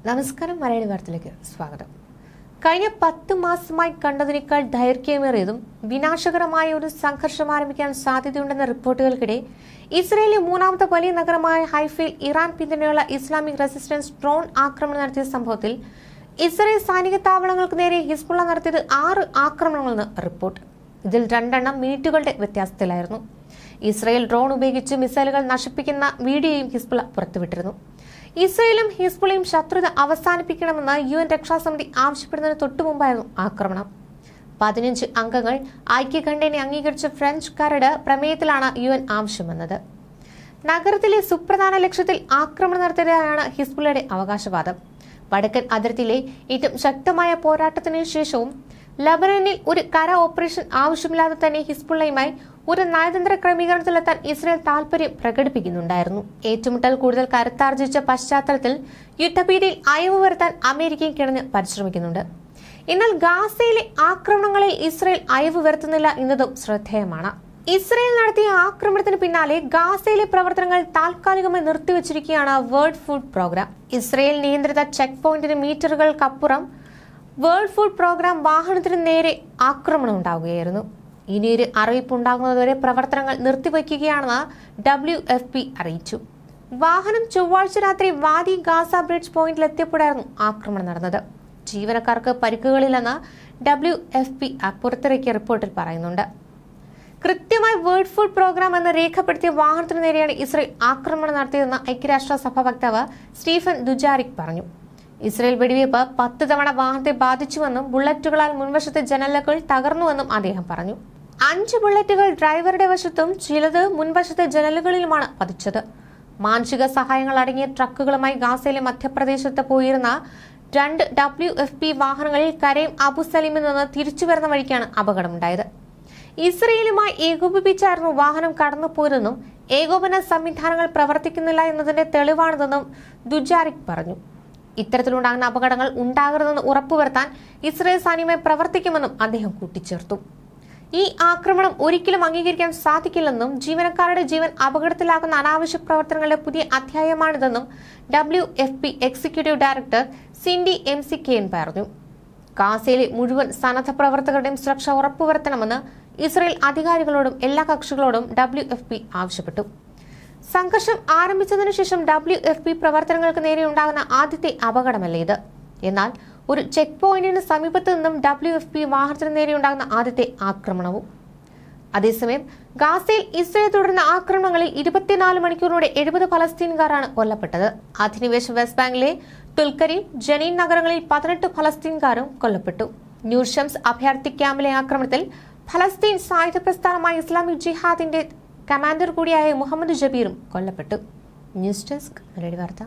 നമസ്കാരം. മലയാളി വാർത്തയിലേക്ക് സ്വാഗതം. കഴിഞ്ഞ 10 മാസമായി കണ്ടതിനേക്കാൾ ദൈർഘ്യമേറിയതും വിനാശകരമായ ഒരു സംഘർഷം ആരംഭിക്കാൻ സാധ്യതയുണ്ടെന്ന റിപ്പോർട്ടുകൾക്കിടെ ഇസ്രയേലിലെ മൂന്നാമത്തെ വലിയ നഗരമായ ഹൈഫയിൽ ഇറാൻ പിന്തുണയുള്ള ഇസ്ലാമിക് റെസിസ്റ്റൻസ് ഡ്രോൺ ആക്രമണം നടത്തിയ സംഭവത്തിൽ ഇസ്രയേൽ സൈനിക താവളങ്ങൾക്ക് നേരെ ഹിസ്ബുള്ള നടത്തിയത് 6 ആക്രമണങ്ങളെന്ന് റിപ്പോർട്ട്. ഇതിൽ 2 എണ്ണം മിനിറ്റുകളുടെ വ്യത്യാസത്തിലായിരുന്നു. ഇസ്രയേൽ ഡ്രോൺ ഉപയോഗിച്ച് മിസൈലുകൾ നശിപ്പിക്കുന്ന വീഡിയോയും ഹിസ്ബുള്ള പുറത്തുവിട്ടിരുന്നു. ഇസ്രയേലും ഹിസ്ബുള്ളയും ശത്രുത അവസാനിപ്പിക്കണമെന്ന് UN രക്ഷാസമിതി ആവശ്യപ്പെടുന്നതിന് തൊട്ടുമുമ്പായിരുന്നു ആക്രമണം. 15 അംഗങ്ങൾ ഐക്യകണ്ഠേന അംഗീകരിച്ച ഫ്രഞ്ച് കരട് പ്രമേയത്തിലാണ് UN ആവശ്യം വന്നത്. നഗരത്തിലെ സുപ്രധാന ലക്ഷ്യത്തിൽ ആക്രമണം നടത്തിയതായാണ് ഹിസ്ബുള്ളയുടെ അവകാശവാദം. വടക്കൻ അതിർത്തിയിലെ ഏറ്റവും ശക്തമായ പോരാട്ടത്തിന് ശേഷവും ലബനനിൽ ഒരു കര ഓപ്പറേഷൻ ആവശ്യമില്ലാതെ തന്നെ ഹിസ്ബുള്ളയുമായി ഒരു നയതന്ത്ര ക്രമീകരണത്തിലെത്താൻ ഇസ്രയേൽ താൽപര്യം പ്രകടിപ്പിക്കുന്നുണ്ടായിരുന്നു. ഏറ്റുമുട്ടൽ കൂടുതൽ കരുത്താർജിച്ച പശ്ചാത്തലത്തിൽ യുദ്ധഭീതിയിൽ അയവ് വരുത്താൻ അമേരിക്കയും കിടന്ന് പരിശ്രമിക്കുന്നുണ്ട്. എന്നാൽ ഗാസയിലെ ആക്രമണങ്ങളിൽ ഇസ്രയേൽ അയവ് വരുത്തുന്നില്ല എന്നതും ശ്രദ്ധേയമാണ്. ഇസ്രയേൽ നടത്തിയ ആക്രമണത്തിന് പിന്നാലെ ഗാസയിലെ പ്രവർത്തനങ്ങൾ താൽക്കാലികമായി നിർത്തിവച്ചിരിക്കുകയാണ് വേൾഡ് ഫുഡ് പ്രോഗ്രാം. ഇസ്രയേൽ നിയന്ത്രിത ചെക്ക് പോയിന്റിന് മീറ്ററുകൾക്കപ്പുറം വേൾഡ് ഫുഡ് പ്രോഗ്രാം വാഹനത്തിന് നേരെ ആക്രമണം ഉണ്ടാവുകയായിരുന്നു. ഇനിയൊരു അറിയിപ്പുണ്ടാകുന്നതുവരെ പ്രവർത്തനങ്ങൾ നിർത്തിവയ്ക്കുകയാണെന്ന് WFP അറിയിച്ചു. വാഹനം ചൊവ്വാഴ്ച രാത്രി വാദി ഗാസ ബ്രിഡ്ജ് പോയിന്റിലെത്തിയപ്പോഴായിരുന്നു ആക്രമണം നടന്നത്. ജീവനക്കാർക്ക് പരിക്കുകളില്ലെന്ന് WFP പുറത്തിറക്കിയ റിപ്പോർട്ടിൽ പറയുന്നുണ്ട്. കൃത്യമായി വേൾഡ് ഫുഡ് പ്രോഗ്രാം എന്ന് രേഖപ്പെടുത്തിയ വാഹനത്തിനു നേരെയാണ് ഇസ്രയേൽ ആക്രമണം നടത്തിയതെന്ന് ഐക്യരാഷ്ട്രസഭ വക്താവ് സ്റ്റീഫൻ ദുജാരിക് പറഞ്ഞു. ഇസ്രയേൽ വെടിവയ്പ് 10 തവണ വാഹനത്തെ ബാധിച്ചുവെന്നും ബുള്ളറ്റുകളാൽ മുൻവശത്തെ ജനലുകൾ തകർന്നുവെന്നും അദ്ദേഹം പറഞ്ഞു. 5 ബുള്ളറ്റുകൾ ഡ്രൈവറുടെ വശത്തും ചിലത് മുൻവശത്തെ ജനലുകളിലുമാണ് പതിച്ചത്. മാനുഷിക സഹായങ്ങൾ അടങ്ങിയ ട്രക്കുകളുമായി ഗാസയിലെ മധ്യപ്രദേശത്ത് പോയിരുന്ന 2 WFP വാഹനങ്ങളിൽ കരയും അബു സലീമിൽ നിന്ന് തിരിച്ചു വരുന്ന വഴിക്കാണ് അപകടമുണ്ടായത്. ഇസ്രയേലുമായി ഏകോപിപ്പിച്ചായിരുന്നു വാഹനം കടന്നുപോയതെന്നും ഏകോപന സംവിധാനങ്ങൾ പ്രവർത്തിക്കുന്നില്ല എന്നതിന്റെ തെളിവാണിതെന്നും ദുജാരിക് പറഞ്ഞു. ഇത്തരത്തിലുണ്ടാകുന്ന അപകടങ്ങൾ ഉണ്ടാകരുതെന്ന് ഉറപ്പുവരുത്താൻ ഇസ്രയേൽ സൈന്യമായി പ്രവർത്തിക്കുമെന്നും അദ്ദേഹം കൂട്ടിച്ചേർത്തു. ഈ ആക്രമണം ഒരിക്കലും അംഗീകരിക്കാൻ സാധിക്കില്ലെന്നും ജീവനക്കാരുടെ ജീവൻ അപകടത്തിലാക്കുന്ന അനാവശ്യ പ്രവർത്തനങ്ങളുടെ പുതിയ അധ്യായമാണിതെന്നും WFP എക്സിക്യൂട്ടീവ് ഡയറക്ടർ സിൻഡി McCain പറഞ്ഞു. ഗാസയിലെ മുഴുവൻ സന്നദ്ധ പ്രവർത്തകരുടെയും സുരക്ഷ ഉറപ്പുവരുത്തണമെന്ന് ഇസ്രയേൽ അധികാരികളോടും എല്ലാ കക്ഷികളോടും WFP ആവശ്യപ്പെട്ടു. സംഘർഷം ആരംഭിച്ചതിനു ശേഷം WFP പ്രവർത്തനങ്ങൾക്ക് നേരെ ഉണ്ടാകുന്ന ആദ്യത്തെ അപകടമല്ല ഇത്. എന്നാൽ ഒരു ചെക്ക് പോയിന്റിന് സമീപത്ത് നിന്നും WFP വാഹനത്തിന് നേരെ ഉണ്ടാകുന്ന ആദ്യത്തെ ആക്രമണവും. അതേസമയം ഗാസയിൽ ഇസ്രയേൽ തുടരുന്ന ആക്രമണങ്ങളിൽ 24 മണിക്കൂറിലൂടെ 70 ഫലസ്തീൻകാരാണ് കൊല്ലപ്പെട്ടത്. അധിനിവേശ വെസ്റ്റ് ബാങ്കിലെ തുൽക്കരി, ജനീൻ നഗരങ്ങളിൽ 18 ഫലസ്തീൻകാരും കൊല്ലപ്പെട്ടു. ന്യൂഷംസ് അഭയാർത്ഥി ക്യാമ്പിലെ ആക്രമണത്തിൽ ഫലസ്തീൻ സായുധ പ്രസ്ഥാനമായ ഇസ്ലാമിക് ജിഹാദിന്റെ കമാൻഡർ കൂടിയായ മുഹമ്മദ് ജബീറും കൊല്ലപ്പെട്ടു. ന്യൂസ് ഡെസ്ക് മലയാളി വാർത്ത.